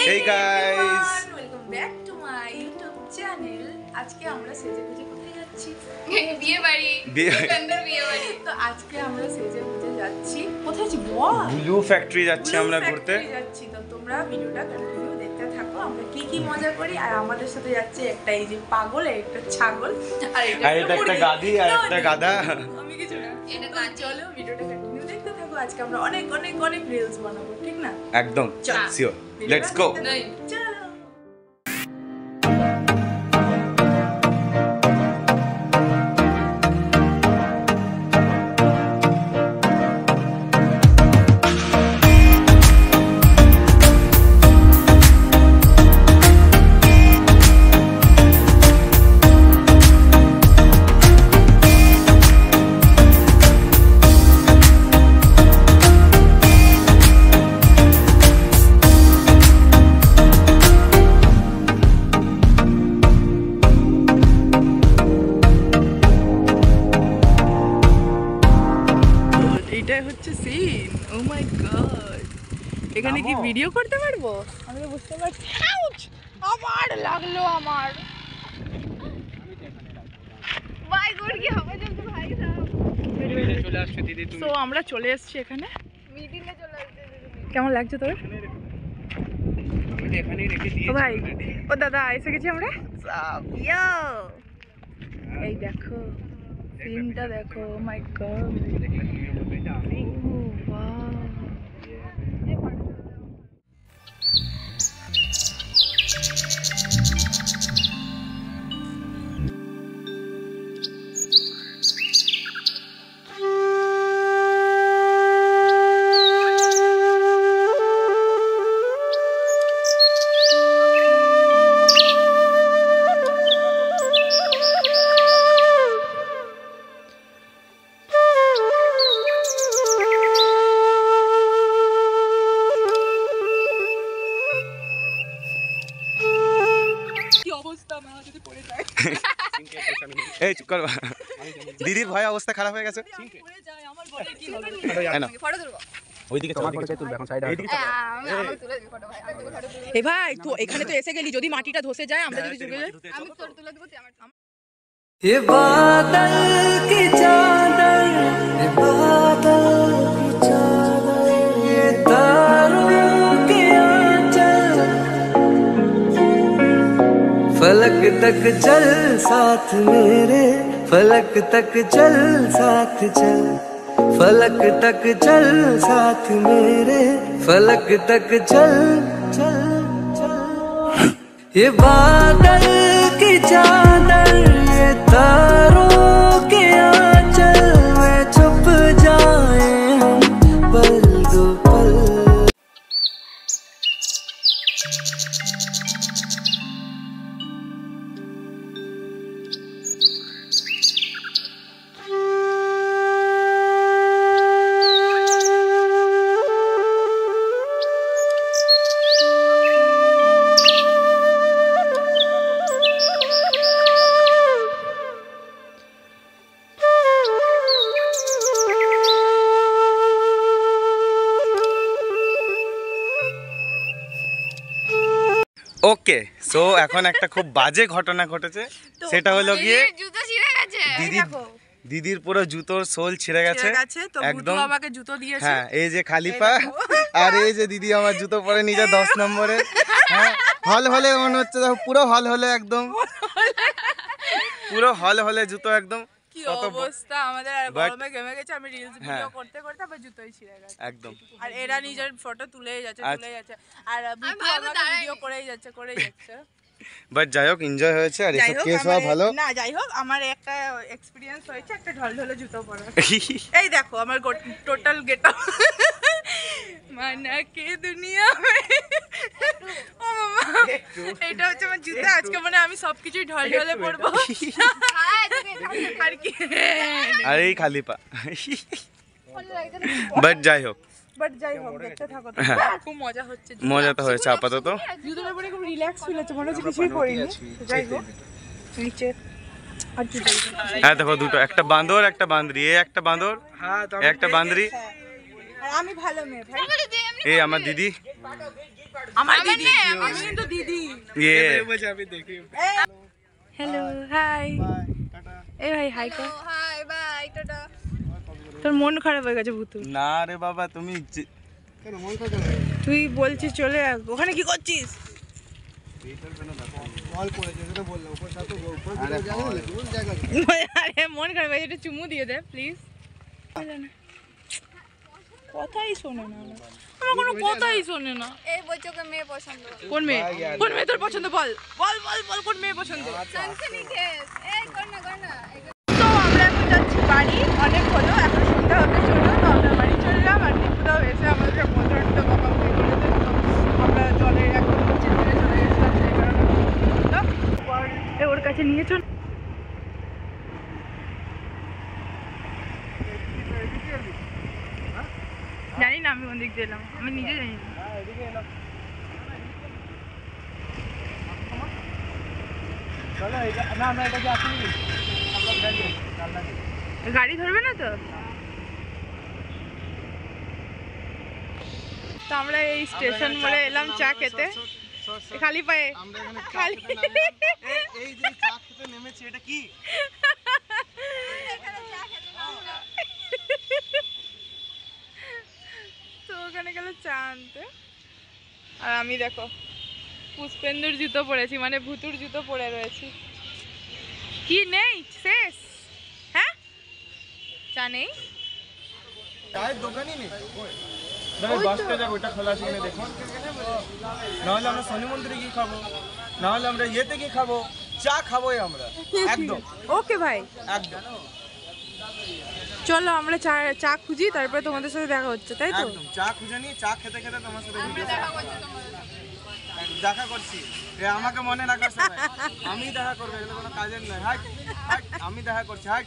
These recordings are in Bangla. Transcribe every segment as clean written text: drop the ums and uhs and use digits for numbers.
Hey guys, welcome back to my YouTube channel. আজকে আমরা সেজেগুজে কোথায় যাচ্ছি? বিয়ে বাড়ি। তো আজকে আমরা সেজেগুজে যাচ্ছি। কোথায় যাচ্ছি? ব্লু ফ্যাক্টরি যাচ্ছি আমরা ঘুরতে। যাচ্ছি তো তোমরা ভিডিওটা কন্টিনিউ দেখতে থাকো। আমরা কি মজা করি আর আমাদের সাথে যাচ্ছে একটা এই যে পাগল, একটা ছাগল আর এটা একটা গাধি আর একটা গাধা। আমি কিছু না। এটা গাধি। চলো ভিডিওটা কন্টিনিউ দেখতে থাকো। আজকে আমরা অনেক রিলস বানাবো, ঠিক না? একদম শিওর। Let's go. চলো। এটাই হচ্ছে সিন। ও মাই গড, এখানে কি ভিডিও করতে পারবো? আমি তো বুঝতে পারছি। আমার লাগলো আমার ভাই গড কি হবে জলদি ভাই সাহেব চলে আসছে দিদি তুমি। তো আমরা চলে এসেছি এখানে মিটিং এ চলে আসছে দিদি। কেমন লাগছে তোর? আমি এখানেই রেখে দিয়েছি ভাই। ও দাদা এসে গেছি আমরা। ইয়ো এই দেখো সিনটা দেখো। ও মাই গড দিদির ভয় অবস্থা খারাপ হয়ে গেছে। এই ভাই তো এখানে তো এসে গেলি, যদি মাটিটা ধসে যায় আমরা যদি চলে যাই আমি তোর তুলে দেব। ये बादल की चादर, ये बादल की चादर, ये तारों के आंचल, फलक तक चल साथ मेरे, फलक तक चल साथ चल, फलक तक चल साथ मेरे, फलक तक चल चल चल। ये बादल की चादर, ये तारों के आंचल में छुप जाए हम पल दो पल। ওকে সো এখন একটা খুব বাজে ঘটনা ঘটেছে, সেটা হলো গিয়ে দিদির পুরো জুতোর সোল ছিঁড়ে গেছে একদম। হ্যাঁ এই যে খালি পা আর এই যে দিদি আমার জুতো পরে নিজে 10 নম্বরে। হ্যাঁ হল হলে মনে হচ্ছে পুরো হল হলে একদম পুরো হল হলে জুতো একদম। কি অবস্থা আমাদের, আর গরমে ঘেমে গেছে। আমি রিলস ভিডিও করতে করতে আবার জুতোই ছিঁড়ে গেছে একদম। আর এরা নিজের ফটো তুলেই যাচ্ছে আর ভিডিও করেই যাচ্ছে বাট যাই হোক এনজয় হয়েছে আর এসব কেস হওয়া ভালো না। যাই হোক আমার একটা এক্সপেরিয়েন্স হয়েছে একটা ঢলঢলে জুতো পরা। এই দেখো আমার টোটাল গেটআপ মানা কে দুনিয়া মে। ও মামা এটা হচ্ছে আমার জুতো। আজকে মানে আমি সবকিছুই ঢলঢলে পরবো আর কি। আর এই খালি পা বাট যাই হোক দেখতে থাকো। খুব মজা হচ্ছে, মজা তো হয়েছে আপাতত। জুতোটা পরে খুব রিল্যাক্স ফিল হচ্ছে, মনে হচ্ছে কিছুই করিনি। যাই হোক নিচে হ্যাঁ দেখো দুটো, একটা বাঁদর একটা বাঁদরি। এই একটা বাঁদর একটা বাঁদরি। আমি ভালো মেয়ে ভাই। এই আমার দিদি, আমার দিদি আমি কিন্তু দিদি। হ্যালো হাই এই ভাই হাই কর। High by tata. তোর মন খারাপ হয়ে গেছে ভুতু? না রে বাবা, তুমি তুই বলছিস চলে আয়, ওখানে কি করছিস? আরে মন খারাপ হয়ে, একটু চুমু দিয়ে দে প্লিজ। কথাই শোনে না, আমার কোনো কথাই শোনে না। এই বইচকে মেয়ে পছন্দ। কোন মেয়ে? কোন মেয়ে তোর পছন্দ? বল বল বল বল, কোন মেয়ে পছন্দ? এই কর না। তো আমরা এখন যাচ্ছি বাড়ি, অনেক হলো, এখন সন্ধ্যা হতে চলো, তো আমরা বাড়ি চললাম। আর দীপুদাও এসে আমাদের মোটরটা বকাবকি করে দিল, তো আমরা জলের একদম নিচে নেমে চলে গেছিলাম, সেই কারণে ওর কাছে নিয়ে চল। জানি না আমি কোন দিক দিয়ে এলাম, আমি নিজে জানি না। গাড়ি ধরবে না তো? তো আমরা এই স্টেশন মোড়ে এলাম চা খেতে, খালি পায়ে। খালি এই যে চা খেতে নেমেছি, এটা কি? তো ওখানে গেলে চা আনতে, আর আমি দেখো পুষ্পেন্দুর জুতো পরেছি, মানে ভুতুর জুতো পরে রয়েছি। কি নেই শেষ? হ্যাঁ চা নেই, চায়ের দোকানই নেই। বাসটা যাবো, ওটা খোলা আছে কিনা দেখুন। নাহলে আমরা শনি মন্দিরে গিয়ে খাবো, নাহলে আমরা ইয়েতে গিয়ে খাবো, চা খাবোই আমরা একদম। ওকে ভাই একদম চলো আমরা চা খুঁজি, তারপরে তোমাদের সাথে দেখা হচ্ছে, তাই তো? একদম চা খুঁজে নিয়ে চা খেতে খেতে তোমার সাথে দেখা করছি। আমাকে মনে রাখো সবাই, আমি দেখা করবো, এগুলো কোনো কাজের নয়। হাট হাট, আমি দেখা করছি, হাট।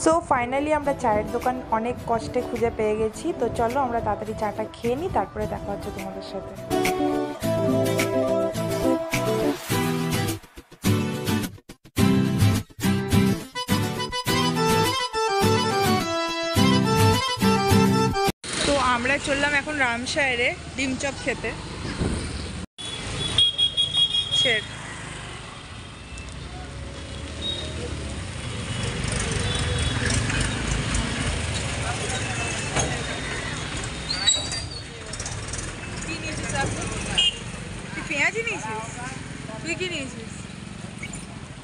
সো ফাইনালি আমরা চায়ের দোকান অনেক কষ্টে খুঁজে পেয়ে গেছি, তো চলো আমরা তাড়াতাড়ি চাটা খেয়ে নিই, তারপরে দেখা হচ্ছে তোমাদের সাথে। তো আমরা চললাম এখন রামশায়ারে ডিম চপ খেতে। ছেড় তুই পেঁয়াজি নিয়েছিস? তুই কি নিয়েছিস?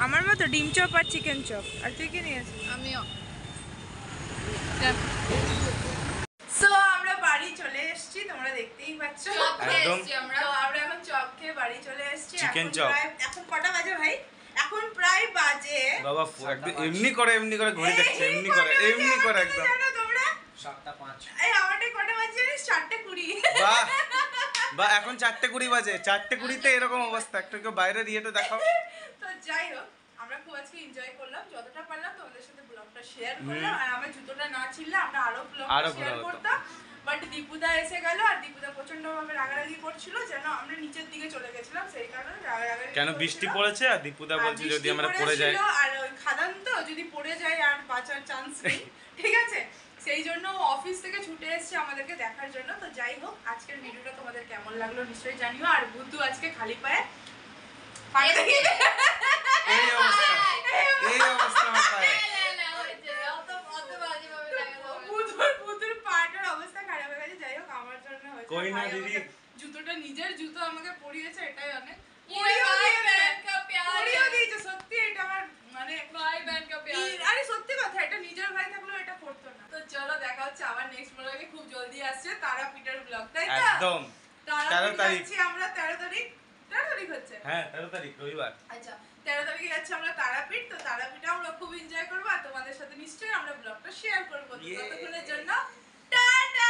আমার মতো ডিম চপ আর চিকেন চপ। আর তুই কি নিয়েছিস? আমিও। সো আমরা বাড়ি চলে এসেছি, তোমরা দেখতেই পাচ্ছ। একদম। আমরা এখন চপ খেয়ে বাড়ি চলে এসেছি। Chicken chop. এখন কটা বাজে ভাই? এখন প্রায় বাজে বাবা একদম এমনি করে ঘড়ি দেখছে, এমনি করে একদম জানো তোমরা? 7:05। এই আমারটা কটা বাজে জানিস? 4:20। বাহ বাহ, এখন 4:20 বাজে। 4:20-তে এরকম অবস্থা, একটু কেউ বাইরের ইয়েটা দেখাও। তো যাই হোক, আমরা খুব আজকে এনজয় করলাম, যতটা পারলাম তোমাদের সাথে ব্লগটা শেয়ার করলাম। আর আমার জুতোটা না ছিললে আমরা আরো ব্লগটা শেয়ার করতাম, বাট দীপুদা এসে গেল, আর দীপুদা প্রচন্ড ভাবে রাগারাগি করছিল যেন আমরা নিচের দিকে চলে গেছিলাম, সেই কারণে রাগারাগি কেন বৃষ্টি পড়েছে, আর দীপুদা বলছে যদি আমরা পড়ে যাই, আর ওই খাদান তো যদি পড়ে যায় আর বাঁচার চান্স নেই, ঠিক আছে? সেই জন্য অফিস থেকে ছুটে এসেছে আমাদেরকে দেখার জন্য। তো যাই হোক, আজকের ভিডিওটা তোমাদের কেমন লাগলো নিশ্চয়ই জানিও। আর ভুতু আজকে খালি পায়ে এই অবস্থা আমার পায়ে। ভুতুর পাটার অবস্থা খারাপ হয়ে গেছে। যাই হোক, আমার জন্য হয়েছে। কই না দিদি, জুতোটা নিজের জুতো আমাকে পরিয়েছে, এটাই অনেক। সত্যি এটা আমার মানে আরে সত্যি কথা, এটা নিজের ভাই থাকলেও এটা করতো না। তো চলো দেখা হচ্ছে আবার নেক্সট ব্লগে, খুব জলদি আসছে তারাপীঠের ব্লগ, তাই তো? একদম 13 তারিখ আমরা 13 তারিখ হচ্ছে। হ্যাঁ 13 তারিখ রবিবার। আচ্ছা 13 তারিখে যাচ্ছি আমরা তারাপীঠ। তো তারাপীঠে আমরা খুব এনজয় করবো, আর তোমাদের সাথে নিশ্চয়ই আমরা ব্লগটা শেয়ার করবো। ততক্ষণের জন্য টাটা।